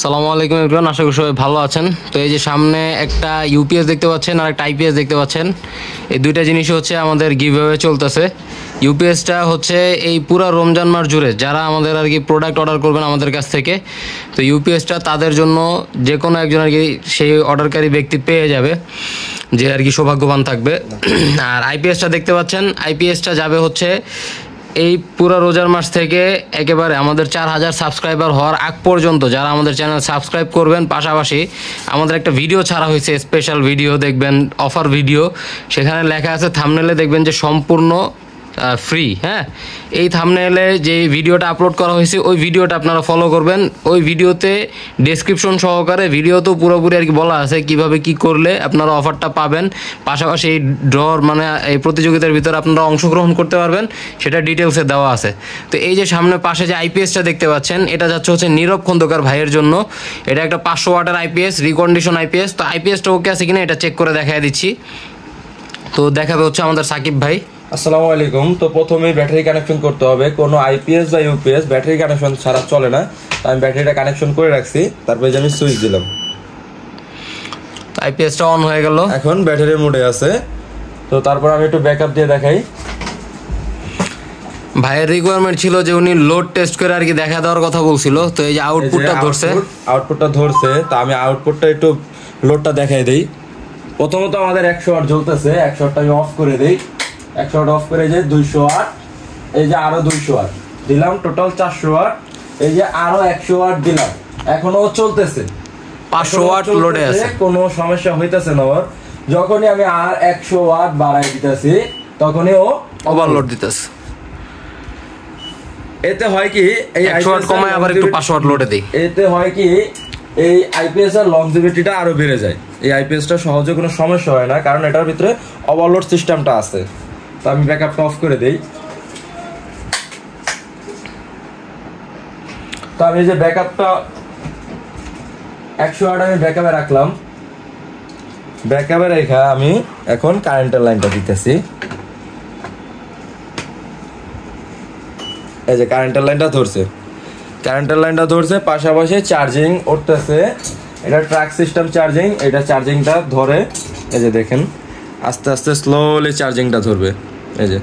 সালামু আলাইকুম এভরিওয়ান, আশা করি সবাই ভালো আছেন। তো এই যে সামনে একটা ইউপিএস দেখতে পাচ্ছেন আর একটা আইপিএস দেখতে পাচ্ছেন। এই দুইটা জিনিস হচ্ছে আমাদের গিভঅ্যাওয়ে চলতেছে। ইউপিএসটা হচ্ছে এই পুরো রমজান মাস জুড়ে যারা আমাদের আর কি প্রোডাক্ট অর্ডার করবেন আমাদের কাছ থেকে, তো ইউপিএসটা তাদের জন্য যে কোনো একজন আর কি সেই অর্ডারকারী ব্যক্তি পেয়ে যাবে, যে আর কি সৌভাগ্যবান থাকবে। আর আইপিএসটা দেখতে পাচ্ছেন, আইপিএসটা যাবে হচ্ছে এই পুরো রোজার মাস থেকে একেবারে আমাদের 4000 সাবস্ক্রাইবার হওয়ার আগ পর্যন্ত যারা আমাদের চ্যানেল সাবস্ক্রাইব করবেন। পাশাপাশি আমাদের একটা ভিডিও ছাড়া হয়েছে, স্পেশাল ভিডিও দেখবেন, অফার ভিডিও। সেখানে লেখা আছে থাম্বনেলে দেখবেন যে সম্পূর্ণ ফ্রি। হ্যাঁ, এই থাম্বনেলে যে ভিডিওটা আপলোড করা হয়েছে ওই ভিডিওটা আপনারা ফলো করবেন। ওই ভিডিওতে ডেসক্রিপশন সহকারে ভিডিওতেও পুরোপুরি আর কি বলা আছে কীভাবে কি করলে আপনারা অফারটা পাবেন। পাশাপাশি এই ড্রর মানে এই প্রতিযোগিতার ভিতরে আপনারা অংশগ্রহণ করতে পারবেন, সেটা ডিটেলসে দেওয়া আছে। তো এই যে সামনে পাশে যে আইপিএসটা দেখতে পাচ্ছেন, এটা যাচ্ছে হচ্ছে নীরব খন্দকার ভাইয়ের জন্য। এটা একটা 500 ওয়াটের আইপিএস, রিকন্ডিশন আইপিএস। তো আইপিএসটা ওকে আছে কিনা এটা চেক করে দেখাই দিচ্ছি। তো দেখাবে হচ্ছে আমাদের সাকিব ভাই। আসসালামু আলাইকুম। তো প্রথমেই ব্যাটারি কানেকশন করতে হবে। কোনো আইপিএস বা ইউপিএস ব্যাটারি কানেকশন ছাড়া চলে না। আমি ব্যাটারিটা কানেকশন করে রাখছি, তারপরে যে আমি সুইচ দিলাম, আইপিএসটা অন হয়ে গেল, এখন ব্যাটারি মোডে আছে। তো তারপর আমি একটু ব্যাকআপ দিয়ে দেখাই। ভাইয়ের রিকোয়ারমেন্ট ছিল যে উনি লোড টেস্ট করে আর কি দেখা দেওয়ার কথা বলছিল। তো এই যে আউটপুটটা ধরছে, তো আমি আউটপুটটা একটু লোডটা দেখাই দেই। প্রথমত আমাদের 100 ওয়াট জ্বলতেছে, 100 ওয়াটটা আমি অফ করে দেই। 100 ওয়াট অফ করে যে 200 ওয়াট, এই যে আরো 200 ওয়াট দিলাম, টোটাল 400 ওয়াট। এই যে আরো 100 ওয়াট দিলাম, এখনো চলতেছে, 500 ওয়াট লোডে আছে, কোনো সমস্যা হইতেছে না। ওর যখনই আমি আর 100 ওয়াট বাড়াই দিতেছি তখনই ও ওভারলোড দিতেছে। এতে হয় কি, এই 100 ওয়াট কমায় আবার একটু 500 ওয়াট লোডে দেই। এতে হয় কি, এই আইপিএস এর লংজিভিটিটা আরো বেড়ে যায়। এই আইপিএসটা সহজে কোনো সমস্যা হয় না, কারণ এটার ভিতরে ওভারলোড সিস্টেমটা আছে। তো আমি ব্যাকআপটা অফ করে দেই। তো আমি যে ব্যাকআপটা 100 ওয়াট আমি ব্যাকআপে রাখলাম। ব্যাকআপে রেখে আমি এখন কারেন্টের লাইনটা দিতেছি। এই যে কারেন্টের লাইনটা ধরছে, পাশাপাশি চার্জিং উঠতেছে। এটা ট্র্যাক সিস্টেম চার্জিং, এটা চার্জিংটা ধরে, এই যে দেখেন আস্তে আস্তে স্লোলি চার্জিংটা ধরবে। এই যে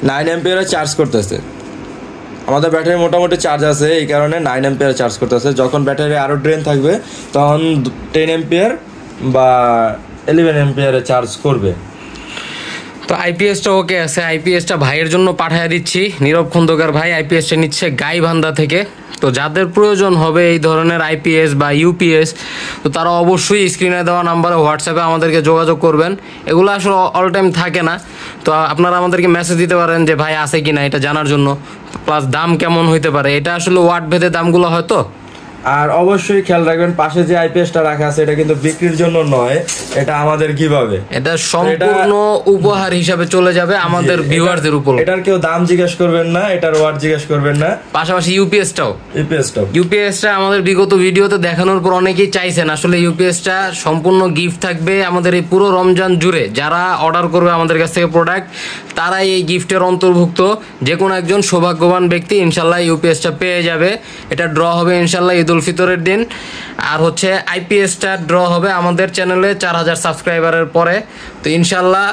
9 অ্যাম্পিয়ারে চার্জ করতেছে। আমাদের ব্যাটারি মোটামুটি চার্জ আছে, এই কারণে 9 অ্যাম্পিয়ার চার্জ করতেছে। যখন ব্যাটারি আরও ড্রেন থাকবে তখন 10 অ্যাম্পিয়ার বা 11 অ্যাম্পিয়ারে চার্জ করবে। তো আইপিএসটা ওকে আছে, আইপিএসটা ভাইয়ের জন্য পাঠিয়ে দিচ্ছি। নীরব খন্দকার ভাই আইপিএসটা নিচ্ছে গাইবান্ধা থেকে। তো যাদের প্রয়োজন হবে এই ধরনের আইপিএস বা ইউপিএস, তো তারা অবশ্যই স্ক্রিনে দেওয়া নাম্বারে হোয়াটসঅ্যাপে আমাদেরকে যোগাযোগ করবেন। এগুলো আসলে অল টাইম থাকে না, তো আপনারা আমাদেরকে মেসেজ দিতে পারেন যে ভাই আছে কি না এটা জানার জন্য, প্লাস দাম কেমন হইতে পারে। এটা আসলে ওয়াট ভেদে দামগুলো হয়তো। আর অবশ্যই খেয়াল রাখবেন, পাশে যে আইপিএসটা রাখা আছে এটা কিন্তু বিক্রির জন্য নয়, এটা আমাদের কিভাবে, এটা সম্পূর্ণ উপহার হিসাবে চলে যাবে আমাদের ভিউয়ারদের উপর। এটার কেউ দাম জিজ্ঞেস করবেন না, এটার ওয়াট জিজ্ঞেস করবেন না। পাশাপাশি ইউপিএসটা আমাদের বিগত ভিডিওতে দেখানোর পর অনেকেই চাইছেন আসলে ইউপিএসটা সম্পূর্ণ গিফট থাকবে আমাদের এই পুরো রমজান জুড়ে। যারা অর্ডার করবে আমাদের কাছ থেকে প্রোডাক্ট, তারাই এই গিফটের অন্তর্ভুক্ত। যে কোনো একজন সৌভাগ্যবান ব্যক্তি ইনশাল্লাহ ইউপিএসটা পেয়ে যাবে। এটা ড্র হবে ইনশাল্লাহ ঈদ উল ফিতরের দিন। আর হচ্ছে আইপিএসটা ড্র হবে আমাদের চ্যানেলে 4000 সাবস্ক্রাইবারের পরে। তো ইনশাল্লাহ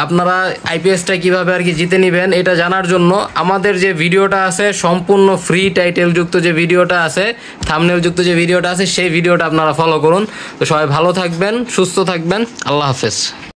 আপনারা আইপিএসটা কীভাবে আর কি জিতে নেবেন এটা জানার জন্য আমাদের যে ভিডিওটা আছে সম্পূর্ণ ফ্রি, টাইটেলযুক্ত যে ভিডিওটা আছে, থাম্বনেলযুক্ত যে ভিডিওটা আছে, সেই ভিডিওটা আপনারা ফলো করুন। তো সবাই ভালো থাকবেন, সুস্থ থাকবেন, আল্লাহ হাফেজ।